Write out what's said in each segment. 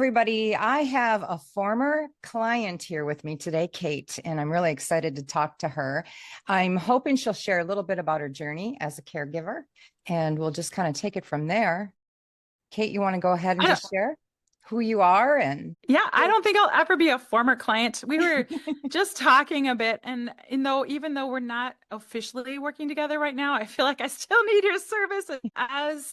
everybody. I have a former client here with me today, Kate, and I'm really excited to talk to her. I'm hoping she'll share a little bit about her journey as a caregiver, and we'll just kind of take it from there. Kate, you want to go ahead and I don't, just share who you are and yeah, I don't think I'll ever be a former client. We were just talking a bit, and even though we're not officially working together right now, I feel like I still need your service as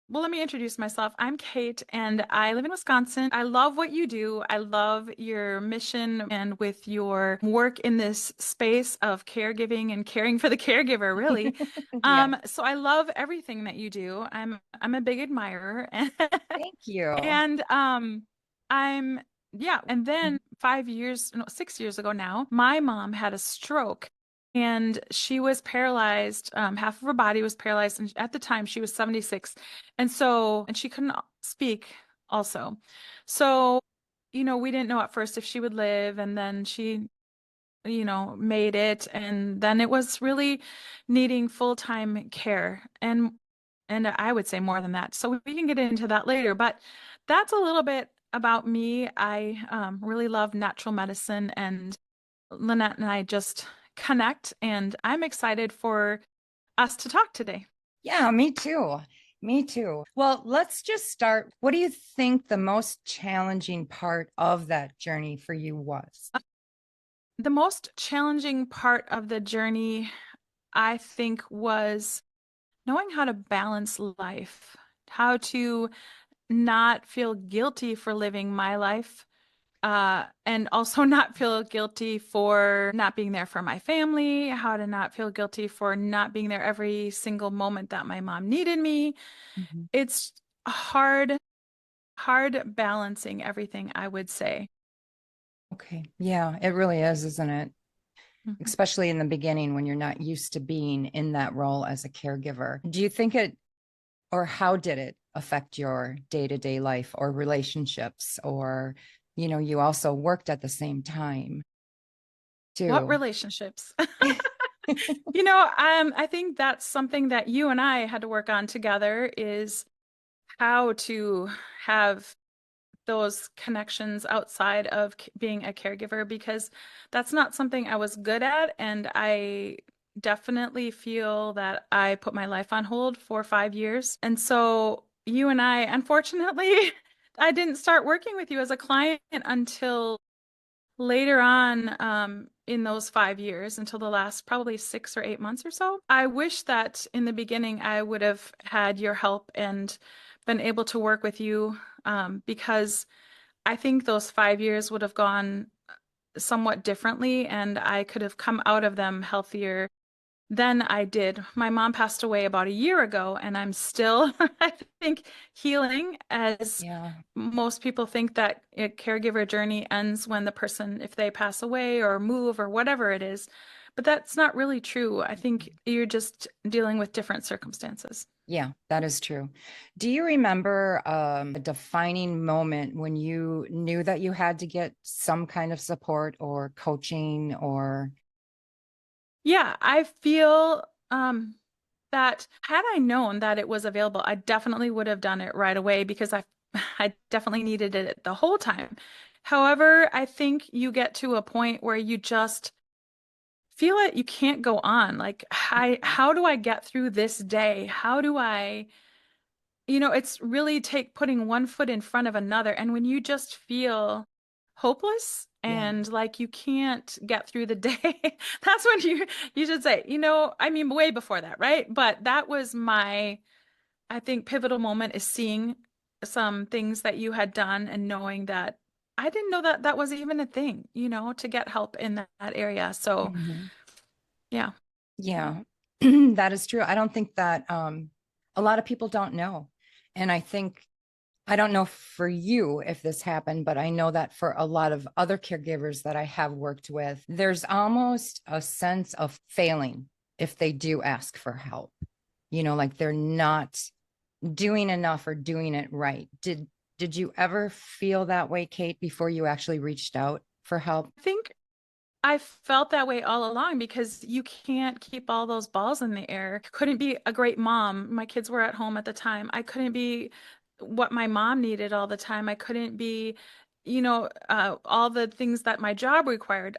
well. Let me introduce myself. I'm Kate, and I live in Wisconsin. I love what you do. I love your mission and with your work in this space of caregiving and caring for the caregiver, really. yeah, So I love everything that you do. I'm a big admirer. thank you. And I'm yeah, and then 5 years, no, 6 years ago now, my mom had a stroke and she was paralyzed. Half of her body was paralyzed, and at the time she was 76. And she couldn't speak also. So, we didn't know at first if she would live, and then she made it, and then it was really needing full-time care, and I would say more than that. So we can get into that later, but that's a little bit about me. I really love natural medicine, and Lynette and I just connect, and I'm excited for us to talk today. Yeah, me too. Me too. Well, let's just start. What do you think the most challenging part of that journey for you was? The most challenging part of the journey, I think, was knowing how to balance life, how to not feel guilty for living my life, and also not feel guilty for not being there for my family, how to not feel guilty for not being there every single moment that my mom needed me. Mhm. It's hard, hard balancing everything, I would say. Okay. Yeah, it really is, isn't it? Mhm. Especially in the beginning when you're not used to being in that role as a caregiver. Do you think it, or how did it affect your day-to-day life or relationships? Or, you also worked at the same time What too. relationships? I think that's something that you and I had to work on together is how to have those connections outside of being a caregiver, because that's not something I was good at. And I definitely feel that I put my life on hold for 5 years. And so you and I, unfortunately, I didn't start working with you as a client until later on, in those 5 years, until the last probably 6 or 8 months or so. I wish that in the beginning I would have had your help and been able to work with you, because I think those 5 years would have gone somewhat differently, and I could have come out of them healthier than I did. My mom passed away about a year ago, and I'm still, I think, healing, as Yeah. most people think that a caregiver journey ends when the person, if they pass away or move or whatever it is. But that's not really true. I think you're just dealing with different circumstances. Yeah, that is true. Do you remember a defining moment when you knew that you had to get some kind of support or coaching or Yeah, I feel that had I known that it was available, I definitely would have done it right away, because I definitely needed it the whole time. However, I think you get to a point where you just feel it, you can't go on. Like, how do I get through this day? How do I, it's really take putting one foot in front of another. And when you just feel hopeless yeah. and like you can't get through the day, that's when you should say, I mean, way before that, right? But that was my, I think, pivotal moment, is seeing some things that you had done and knowing that I didn't know that that was even a thing, to get help in that area. So, Mhm. yeah. Yeah, that is true. I don't think that a lot of people don't know. And I think, I don't know for you if this happened, but I know that for a lot of other caregivers that I have worked with, there's almost a sense of failing if they do ask for help. Like they're not doing enough or doing it right. Did you ever feel that way, Kate, before you actually reached out for help? I think I felt that way all along, because you can't keep all those balls in the air. Couldn't be a great mom. My kids were at home at the time. I couldn't be what my mom needed all the time. I couldn't be, all the things that my job required.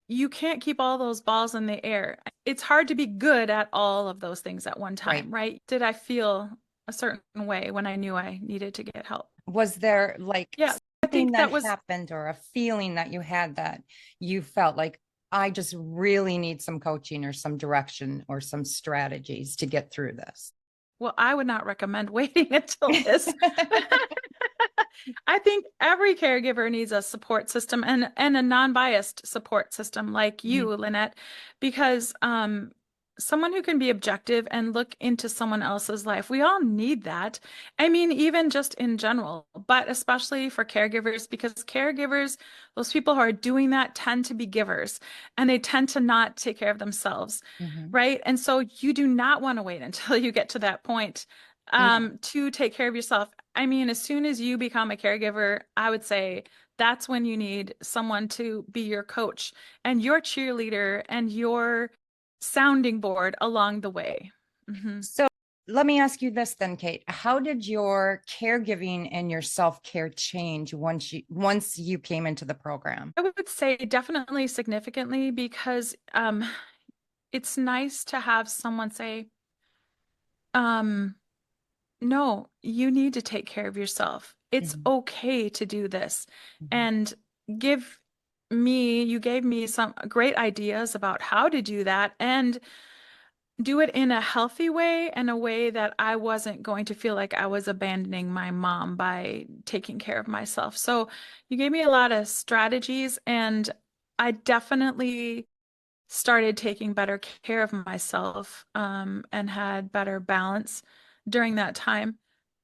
You can't keep all those balls in the air. It's hard to be good at all of those things at one Right. time, right? Did I feel a certain way when I knew I needed to get help? Was there like Yeah, I something think that that was, happened or a feeling that you had that you felt like, I just really need some coaching or some direction or some strategies to get through this? well, I would not recommend waiting until this. I think every caregiver needs a support system and a non-biased support system like Mhm, you, Lynette, because someone who can be objective and look into someone else's life. We all need that. I mean, even just in general, but especially for caregivers, because caregivers, those people who are doing that tend to be givers and they tend to not take care of themselves, mhm. right? And so you do not want to wait until you get to that point Yeah. to take care of yourself. I mean, as soon as you become a caregiver, I would say that's when you need someone to be your coach and your cheerleader and your sounding board along the way. Hmm. So let me ask you this then, Kate. How did your caregiving and your self-care change once you came into the program? I would say definitely significantly because it's nice to have someone say, um, no, you need to take care of yourself. It's Mhm, okay to do this. mhm. And you gave me some great ideas about how to do that and do it in a healthy way and a way that I wasn't going to feel like I was abandoning my mom by taking care of myself. So you gave me a lot of strategies, and I definitely started taking better care of myself, and had better balance during that time.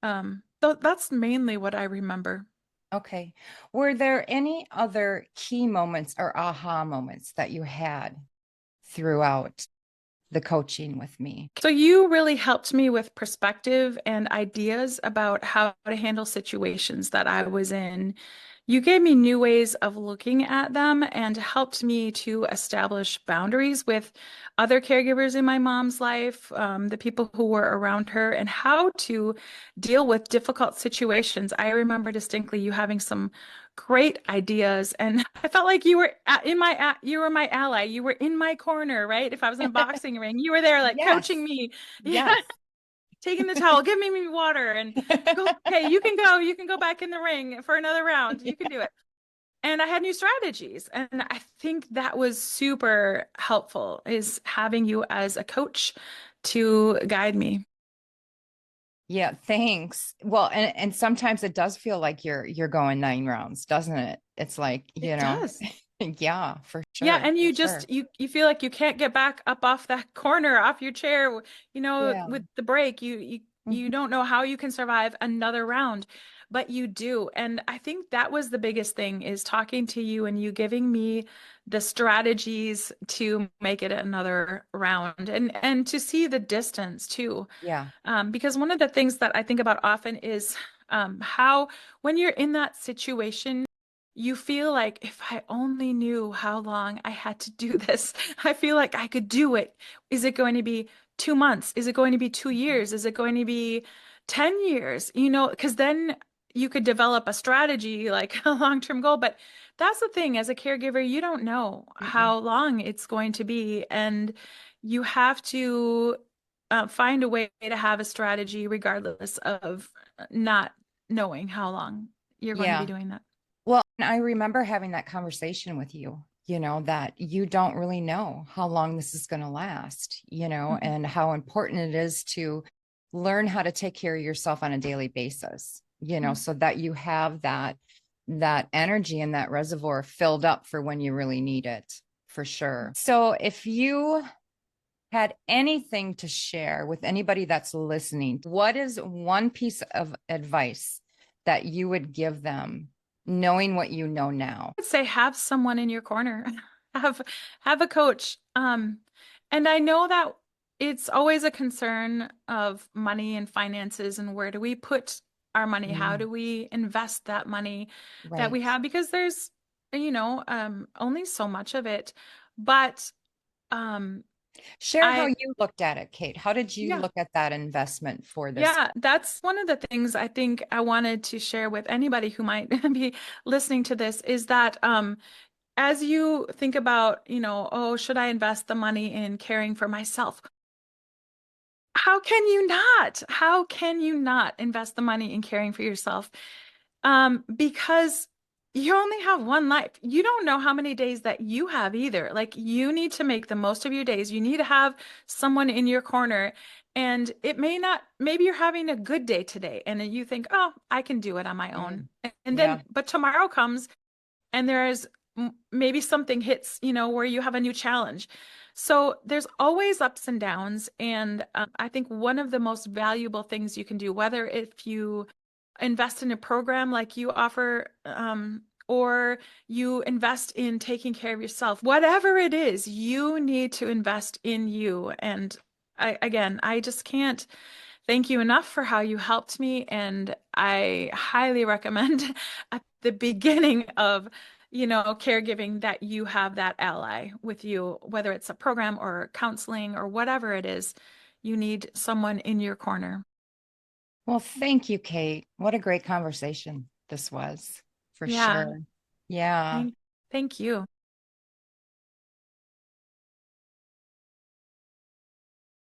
That's mainly what I remember. Okay. Were there any other key moments or aha moments that you had throughout the coaching with me? So you really helped me with perspective and ideas about how to handle situations that I was in. You gave me new ways of looking at them and helped me to establish boundaries with other caregivers in my mom's life, the people who were around her, and how to deal with difficult situations. I remember distinctly you having some great ideas, and I felt like you were my ally. You were in my corner, right? If I was in a boxing ring, you were there like Yes. coaching me. Yeah, Yes. taking the towel, give me water and go, okay, you can go back in the ring for another round. You can do it. And I had new strategies. And I think that was super helpful is having you as a coach to guide me. Yeah, thanks. Well, and sometimes it does feel like you're going 9 rounds, doesn't it? It's like, It does. yeah, for Yeah, sure, and for you sure. just you feel like you can't get back up off that corner, off your chair, Yeah. with the break. You Mhm. don't know how you can survive another round, but you do. And I think that was the biggest thing is talking to you and you giving me the strategies to make it another round and to see the distance too. Yeah. Because one of the things that I think about often is how when you're in that situation you feel like if I only knew how long I had to do this, I feel like I could do it. Is it going to be 2 months? Is it going to be two Mhm. years? Is it going to be 10 years? Because then you could develop a strategy, like a long-term goal. But that's the thing, as a caregiver, you don't know Mm-mm. how long it's going to be. And you have to find a way to have a strategy regardless of not knowing how long you're going to be Yeah. doing that. Well, and I remember having that conversation with you, that you don't really know how long this is going to last, Mhm. and how important it is to learn how to take care of yourself on a daily basis, Mm. so that you have that energy and that reservoir filled up for when you really need it, for sure. So if you had anything to share with anybody that's listening, what is one piece of advice that you would give them, knowing what you know now? Would say have someone in your corner. Have have a coach. And I know that it's always a concern of money and finances and where do we put our money? How Mm, do we invest that money that we right. have? Because there's, only so much of it. But Share how I, you looked at it, Kate. How did you yeah, look at that investment for this? yeah, that's one of the things I think I wanted to share with anybody who might be listening to this is that as you think about, oh, should I invest the money in caring for myself? How can you not? How can you not invest the money in caring for yourself? Because you only have one life. You don't know how many days that you have either. Like you need to make the most of your days. You need to have someone in your corner. And it may not, maybe you're having a good day today and then you think, oh, I can do it on my own. Mm, And then, yeah. but tomorrow comes and there's maybe something hits, where you have a new challenge. So there's always ups and downs. And I think one of the most valuable things you can do, whether if you invest in a program like you offer, or you invest in taking care of yourself, whatever it is, you need to invest in you. And again, I just can't thank you enough for how you helped me. And I highly recommend at the beginning of, caregiving that you have that ally with you, whether it's a program or counseling or whatever it is, you need someone in your corner. Well, thank you, Kate. What a great conversation this was, for Yeah, sure. Yeah. thank, thank you.